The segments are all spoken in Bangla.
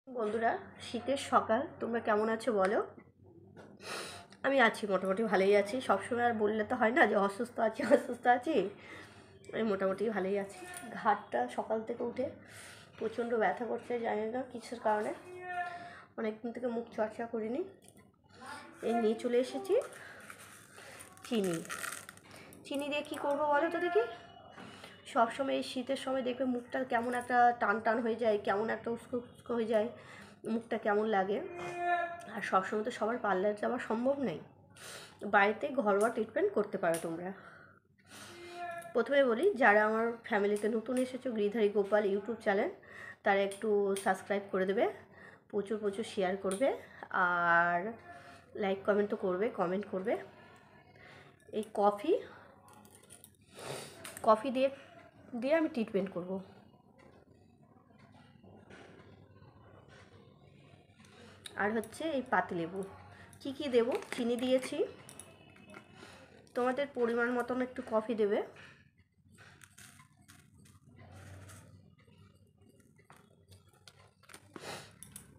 বন্ধুরা, শীতের সকাল, তোমরা কেমন আছো বলো? আমি আছি, মোটামুটি ভালোই আছি। সবসময় আর বললে তো হয় না যে অসুস্থ আছি অসুস্থ আছি। আমি মোটামুটি ভালোই আছি। ঘাটটা সকাল থেকে উঠে প্রচণ্ড ব্যথা করছে, জানি না কিসের কারণে। অনেকদিন থেকে মুখ চর্চা করিনি। এই নিয়ে চলে এসেছি চিনি। চিনি দিয়ে কী করবো বলো তো দেখি? সবসময় এই শীতের সময় দেখবে মুখটা কেমন একটা টান টান হয়ে যায়, কেমন একটা উস্কো উস্কো হয়ে যায়, মুখটা কেমন লাগে। আর সবসময় তো সবার পার্লার যাওয়া সম্ভব নেই। বাড়িতে ঘরোয়া ট্রিটমেন্ট করতে পারো তোমরা। প্রথমে বলি, যারা আমার ফ্যামিলিতে নতুন এসেছো, গৃহধারী গোপাল ইউটিউব চ্যানেল, তারা একটু সাবস্ক্রাইব করে দেবে, প্রচুর প্রচুর শেয়ার করবে, আর লাইক কমেন্ট তো করবে, কমেন্ট করবে। এই কফি দিয়ে দিয়ে আমি ট্রিটমেন্ট করব। আর হচ্ছে এই পাতিলেবু। কি কি দেব? চিনি দিয়েছি, তোমাদের পরিমাণ মতন একটু কফি দেবে,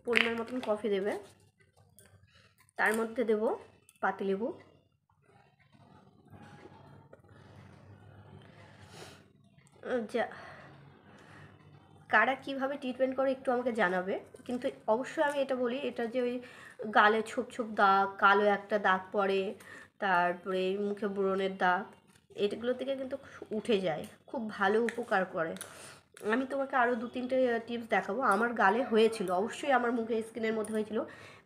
পরিমাণ মতন কফি দেবে। তার মধ্যে দেব পাতিলেবু। যা কারা কীভাবে ট্রিটমেন্ট করে একটু আমাকে জানাবে। কিন্তু অবশ্যই আমি এটা বলি, এটা যে ওই গালে ছোপ ছোপ দাগ, কালো একটা দাগ পড়ে, তারপরে মুখে ব্রণের দাগ, এগুলো থেকে কিন্তু উঠে যায়, খুব ভালো উপকার করে। আমি তোমাকে আরও 2-3টে টিপস দেখাবো। আমার গালে হয়েছিল, অবশ্যই আমার মুখে স্কিনের মধ্যে হয়েছিল।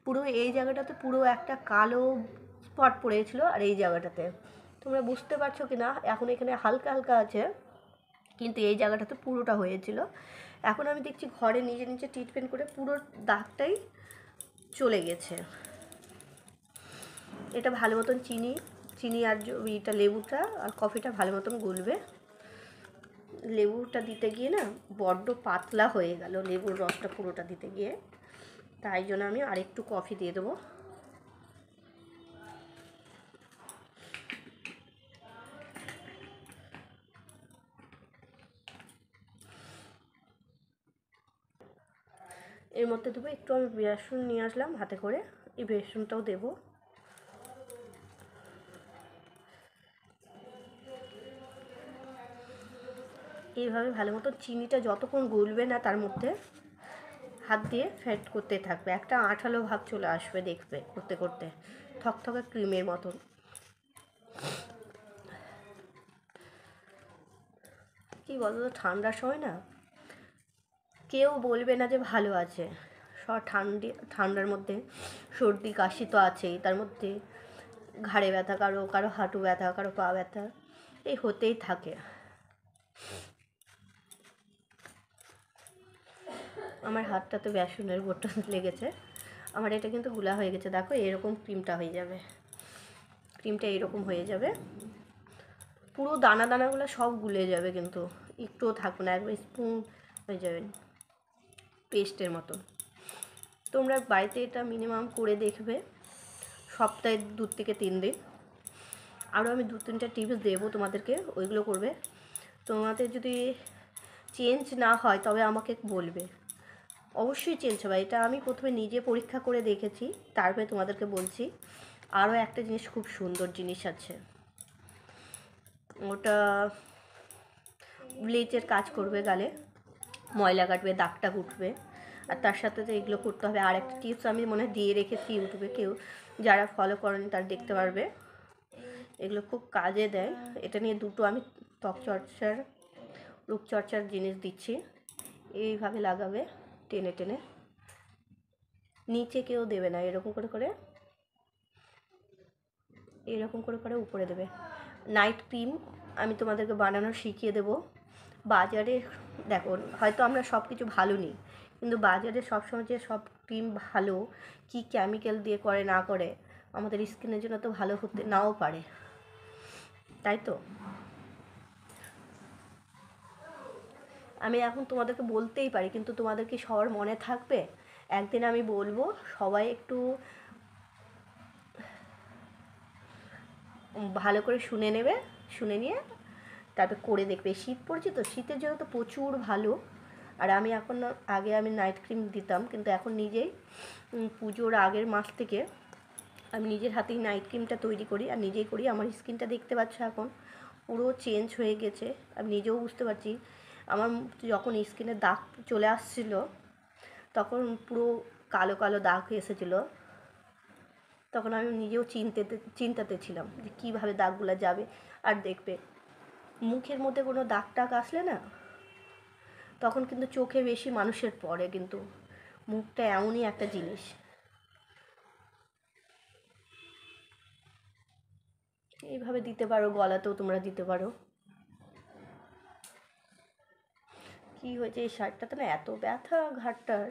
পুরো এই জায়গাটাতে পুরো একটা কালো স্পট পড়েছিল, আর এই জায়গাটাতে তোমরা বুঝতে পারছো কি না এখন এখানে হালকা হালকা আছে, কিন্তু এই জায়গাটাতে পুরোটা হয়েছিল। এখন আমি দেখছি ঘরে নিজে নিজে ট্রিটমেন্ট করে পুরো দাগটাই চলে গেছে। এটা ভালো মতন চিনি আর এটা লেবুটা আর কফিটা ভালো মতন গুলবে। লেবুটা দিতে গিয়ে না বড্ড পাতলা হয়ে গেল লেবুর রসটা পুরোটা দিতে গিয়ে, তাই জন্য আমি আরেকটু কফি দিয়ে দেবো। এর মধ্যে দেবো একটু, আমি বেসন নিয়ে আসলাম হাতে করে, এই বেসনটাও দেবো। এইভাবে ভালো মতো চিনিটা যতক্ষণ গলবে না তার মধ্যে হাত দিয়ে ফ্যাট করতে থাকবে, একটা আঠালো ভাব চলে আসবে দেখবে করতে করতে, থকথকে ক্রিমের মতন। কী বলো তো, ঠান্ডার সময় না কেউ বলবে না যে ভালো আছে। সব ঠান্ডার মধ্যে সর্দি কাশি তো আছেই, তার মধ্যে ঘাড়ে ব্যথা, কারো কারো হাঁটু ব্যথা, কারো পা ব্যথা, এই হতেই থাকে। আমার হাতটাতে বেসনের বোঁটা লেগেছে। আমার এটা কিন্তু গুলা হয়ে গেছে, দেখো এরকম ক্রিমটা হয়ে যাবে, ক্রিমটা এরকম হয়ে যাবে, পুরো দানা দানাগুলো সব গুলে যাবে, কিন্তু একটুও থাকবে না, একবার স্পুন হয়ে যাবে পেস্টের মতো। তোমরা বাড়িতে এটা মিনিমাম করে দেখবে, সপ্তাহে 2 থেকে 3 দিন। আরও আমি 2-3টা টিপস দেবো তোমাদেরকে, ওইগুলো করবে। তোমাদের যদি চেঞ্জ না হয় তবে আমাকে বলবে, অবশ্যই চেঞ্জ হবে। এটা আমি প্রথমে নিজে পরীক্ষা করে দেখেছি, তারপরে তোমাদেরকে বলছি। আরও একটা জিনিস, খুব সুন্দর জিনিস আছে, ওটা ব্লিচের কাজ করবে, গালে ময়লা কাটবে, দাগটা উঠবে। আর তার সাথে তো এগুলো করতে হবে। আর একটা টিপস আমি মনে হয় দিয়ে রেখেছি ইউটিউবে, কেউ যারা ফলো করেন তারা দেখতে পারবে, এগুলো খুব কাজে দেয়। এটা নিয়ে দুটো আমি রূপচর্চার জিনিস দিচ্ছি। এইভাবে লাগাবে, টেনে টেনে, নিচে কেউ দেবে না, এরকম করে করে, এরকম করে করে উপরে দেবে। নাইট ক্রিম আমি তোমাদেরকে বানানো শিখিয়ে দেবো। বাজারে দেখো, হয়তো আমরা সব কিছু ভালো নিই, কিন্তু বাজারে সবসময় যে সব ক্রিম ভালো, কি কেমিক্যাল দিয়ে করে না করে, আমাদের স্কিনের জন্য তো ভালো হতে নাও পারে, তাই তো। আমি এখন তোমাদেরকে বলতেই পারি, কিন্তু তোমাদের কি সবার মনে থাকবে? একদিন আমি বলবো, সবাই একটু ভালো করে শুনে নেবে, শুনে নিয়ে তারপর করে দেখবে। শীত পড়ছে তো, শীতের জন্য তো প্রচুর ভালো। আর আমি এখন আগে আমি নাইট ক্রিম দিতাম, কিন্তু এখন নিজেই পুজোর আগের মাস থেকে আমি নিজের হাতেই নাইট ক্রিমটা তৈরি করি আর নিজেই করি। আমার স্কিনটা দেখতে পাচ্ছ এখন পুরো চেঞ্জ হয়ে গেছে, আমি নিজেও বুঝতে পারছি। আমার যখন স্কিনে দাগ চলে আসছিলো তখন পুরো কালো কালো দাগ এসেছিলো, তখন আমি নিজেও চিন্তাতে ছিলাম যে কীভাবে দাগগুলো যাবে। আর দেখবে মুখের মধ্যে কোনো দাগ টাগ আসলে না, তখন কিন্তু চোখে বেশি মানুষের পড়ে, কিন্তু মুখটা এমনই একটা জিনিস। এইভাবে দিতে পারো, গলাতেও তোমরা দিতে পারো। কি হয়েছে এই শার্টটাতে না এত ব্যথা ঘাটটার।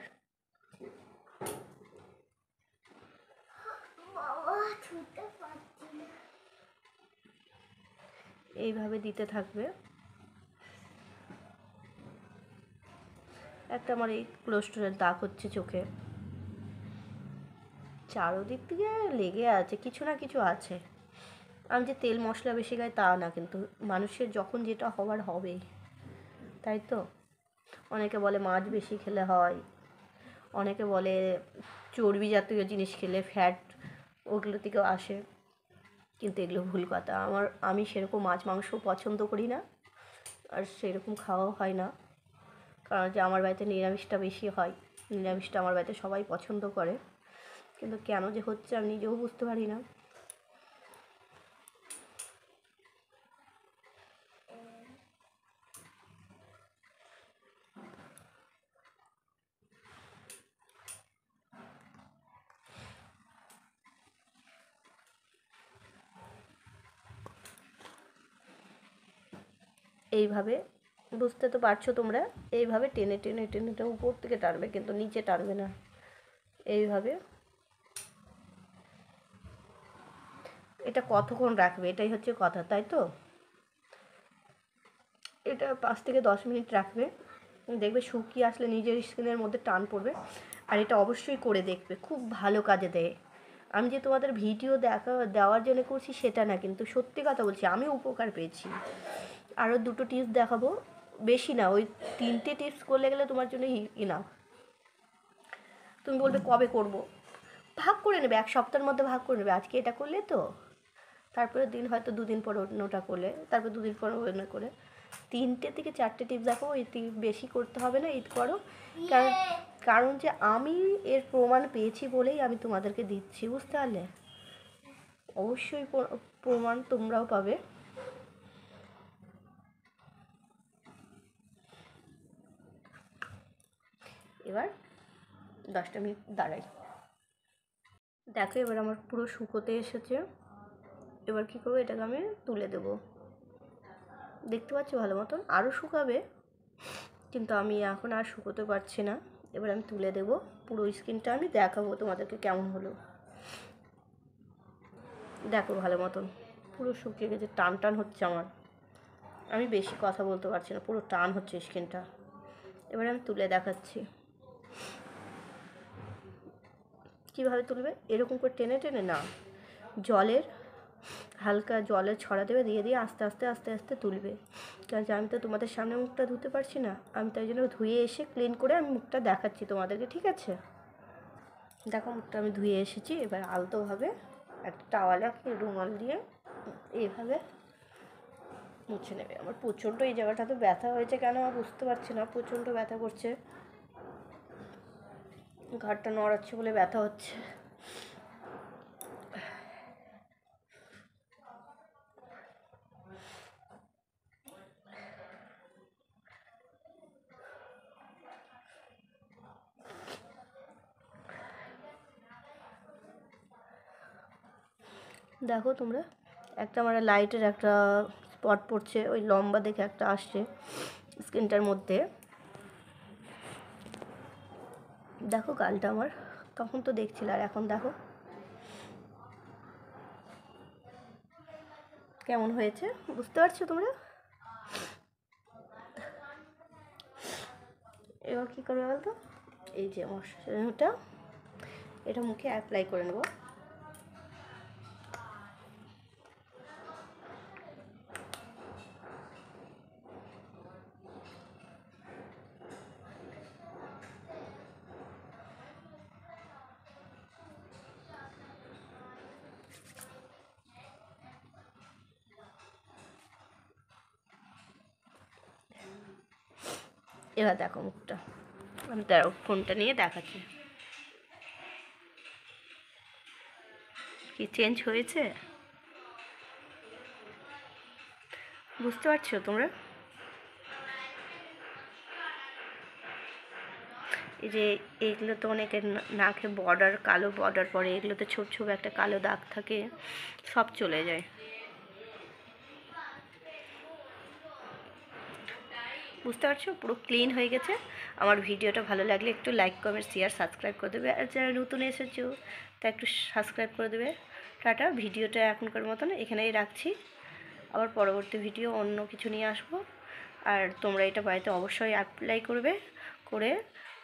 এইভাবে দিতে থাকবে। একটা আমার এই ক্লোস্টোরের দাগ হচ্ছে চোখে, চারোদিক থেকে লেগে আছে, কিছু না কিছু আছে। আমি যে তেল মশলা বেশি খাই তা না, কিন্তু মানুষের যখন যেটা হওয়ার হবেই, তাই তো। অনেকে বলে মাছ বেশি খেলে হয়, অনেকে বলে চর্বি জাতীয় জিনিস খেলে ফ্যাট ওগুলো থেকেও আসে, কিন্তু এগুলো ভুল কথা। আমি সেরকম মাছ মাংস পছন্দ করি না, আর সেরকম খাওয়াও হয় না, কারণ যে আমার বাড়িতে নিরামিষটা বেশি হয়, নিরামিষটা আমার বাড়িতে সবাই পছন্দ করে, কিন্তু কেন যে হচ্ছে আমি নিজেও বুঝতে পারি না। এইভাবে বুঝতে তো পারছো তোমরা, এইভাবে টেনে টেনে টেনে টেনে উপর থেকে টানবে, কিন্তু নিচে টানবে না। এইভাবে এটা কতক্ষণ রাখবে, এটাই হচ্ছে কথা, তাই তো। এটা 5 থেকে 10 মিনিট রাখবে, দেখবে শুকিয়ে আসলে নিজের স্কিনের মধ্যে টান পড়বে। আর এটা অবশ্যই করে দেখবে, খুব ভালো কাজে দেয়। আমি যে তোমাদের ভিডিও দেওয়ার জন্য করছি সেটা না, কিন্তু সত্যি কথা বলছি, আমি উপকার পেয়েছি। আরও 2টো টিপস দেখাবো, বেশি না, ওই 3টে টিপস করলে গেলে তোমার জন্য ইনাফ। তুমি বলবে কবে করব, ভাগ করে নেবে, 1 সপ্তাহের মধ্যে ভাগ করে নেবে। আজকে এটা করলে তো তারপরে দিন হয়তো 2 দিন পর অন্যটা করলে, তারপর 2 দিন পর অন্য করে 3টে থেকে 4টে টিপস দেখো, এই বেশি করতে হবে না, ঈদ করো। কারণ কারণ যে আমি এর প্রমাণ পেয়েছি বলেই আমি তোমাদেরকে দিচ্ছি, বুঝতে পারলে। অবশ্যই প্রমাণ তোমরাও পাবে। এবার 10টা মিনিট দাঁড়াই, দেখো এবার আমার পুরো শুকোতে এসেছে। এবার কী করবো, এটাকে আমি তুলে দেবো, দেখতে পাচ্ছি ভালো মতন। আরও শুকাবে, কিন্তু আমি এখন আর শুকোতে পারছি না। এবার আমি তুলে দেবো, পুরো স্কিনটা আমি দেখাবো তোমাদেরকে কেমন হলো। দেখো ভালো মতন পুরো শুকিয়ে গেছে, টান টান হচ্ছে আমার, আমি বেশি কথা বলতে পারছি না, পুরো টান হচ্ছে স্কিনটা। এবার আমি তুলে দেখাচ্ছি কীভাবে তুলবে। এরকম করে টেনে টেনে না, হালকা জলের ছড়া দেবে, দিয়ে দিয়ে আস্তে আস্তে আস্তে আস্তে তুলবে। কারণ আমি তো তোমাদের সামনে মুখটা ধুতে পারছি না, আমি তাই জন্য ধুয়ে এসে ক্লিন করে আমি মুখটা দেখাচ্ছি তোমাদেরকে, ঠিক আছে। দেখো মুখটা আমি ধুয়ে এসেছি, এবার আলতোভাবে একটা টাওয়ালে রুমাল দিয়ে এইভাবে মুছে নেবে। আমার প্রচণ্ড এই জায়গাটাতে ব্যথা হয়েছে, কেন আমার বুঝতে পারছি না, প্রচণ্ড ব্যথা করছে, ঘাড়টা নড়াচ্ছে বলে ব্যথা হচ্ছে। দেখো তোমরা, একটা আমার লাইটের একটা স্পট পড়ছে, ওই লম্বা দেখে একটা আসছে স্কিনটার মধ্যে। দেখো গালটা আমার, তখন তো দেখছিলে, আর এখন দেখো কেমন হয়েছে, বুঝতে পারছো তোমরা। এবার কী করবে বলতো, এই যে মশলাটা এটা মুখে অ্যাপ্লাই করে নেব। এবার দেখো মুখটা, আমি তার ফোনটা নিয়ে দেখাচ্ছি কি চেঞ্জ হয়েছে, বুঝতে পারছো তোমরা? এই যে এগুলো তো অনেকের নাকে বর্ডার, কালো বর্ডার পরে, এগুলোতে ছোপ ছোপ একটা কালো দাগ থাকে, সব চলে যায়। বুঝতে পারছো, পুরো ক্লিন হয়ে গেছে। আমার ভিডিওটা ভালো লাগলে একটু লাইক কমেন্ট শেয়ার সাবস্ক্রাইব করে দেবে, আর যারা নতুন এসেছো তা একটু সাবস্ক্রাইব করে দেবে। টাটা, ভিডিওটা এখনকার মতন এখানেই রাখছি, আবার পরবর্তী ভিডিও অন্য কিছু নিয়ে আসবো। আর তোমরা এটা বাড়িতে অবশ্যই অ্যাপ্লাই করবে, করে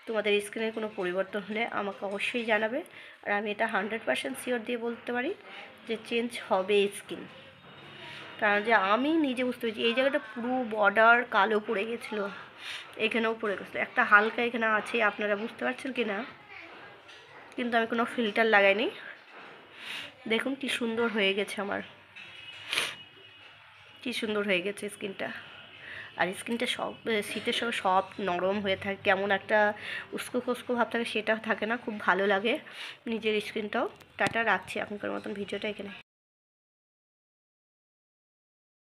তোমাদের স্কিনের কোনো পরিবর্তন হলে আমাকে অবশ্যই জানাবে। আর আমি এটা 100% শিওর দিয়ে বলতে পারি যে চেঞ্জ হবে স্কিন, কারণ যে আমি নিজে বুঝতে পেরেছি এই জায়গাটা পুরো বর্ডার কালো পড়ে গেছিলো, এখানেও পড়ে গেছিলো, একটা হালকা এখানে আছে, আপনারা বুঝতে পারছেন কি না, কিন্তু আমি কোনো ফিল্টার লাগাইনি। দেখুন কি সুন্দর হয়ে গেছে আমার, কি সুন্দর হয়ে গেছে স্কিনটা। আর স্কিনটা সব শীতের সময় সব নরম হয়ে থাকে, কেমন একটা উস্কো খুস্কো ভাব থাকে সেটা থাকে না, খুব ভালো লাগে নিজের স্কিনটাও। টাটা, রাখছি এখনকার মতন ভিডিওটা এখানে।